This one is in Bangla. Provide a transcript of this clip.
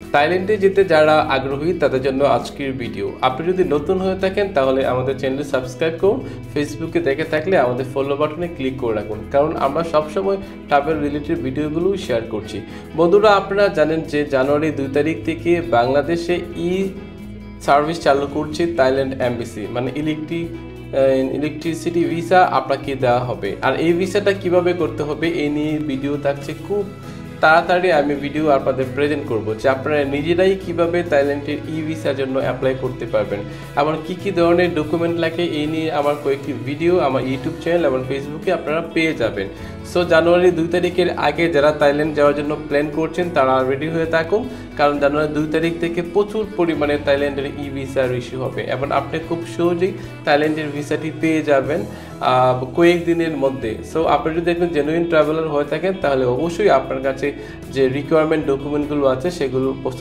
থাইল্যান্ডে যেতে যারা আগ্রহী তাদের জন্য আজকের ভিডিও। আপনি যদি নতুন হয়ে থাকেন তাহলে আমাদের চ্যানেলটি সাবস্ক্রাইব করুন। ফেসবুকে দেখে থাকলে আমাদের ফলো বাটনে ক্লিক করে রাখুন, কারণ আমরা সবসময় ট্রাভেল রিলেটেড ভিডিওগুলো শেয়ার করছি। বন্ধুরা, আপনারা জানেন যে জানুয়ারি 2 তারিখ থেকে বাংলাদেশে সার্ভিস চালু করছে থাইল্যান্ড এমবেসি, মানে ইলেকট্রিসিটি ভিসা আপনাকে দেওয়া হবে। আর এই ভিসাটা কিভাবে করতে হবে এই নিয়ে ভিডিও থাকছে, খুব তাড়াতাড়ি আমি ভিডিও আপনাদের প্রেজেন্ট করব যে আপনারা নিজেরাই কিভাবে থাইল্যান্ডের ভিসার জন্য অ্যাপ্লাই করতে পারবেন এবং কি ধরনের ডকুমেন্ট লাগে এই নিয়ে আমার কয়েকটি ভিডিও আমার ইউটিউব চ্যানেল এবং ফেসবুকে আপনারা পেয়ে যাবেন। সো জানুয়ারি 2 তারিখের আগে যারা থাইল্যান্ড যাওয়ার জন্য প্ল্যান করছেন তারা রেডি হয়ে থাকুন, কারণ জানুয়ারি 2 তারিখ থেকে প্রচুর পরিমাণে থাইল্যান্ডের ভিসার ইস্যু হবে এবং আপনি খুব সহজেই থাইল্যান্ডের ভিসাটি পেয়ে যাবেন কয়েকদিনের মধ্যে। সো আপনি যদি একজন জেনুইন ট্রাভেলার হয়ে থাকেন তাহলে অবশ্যই আপনার কাছে যে রিকোয়ারমেন্ট ডকুমেন্টগুলো আছে সেগুলো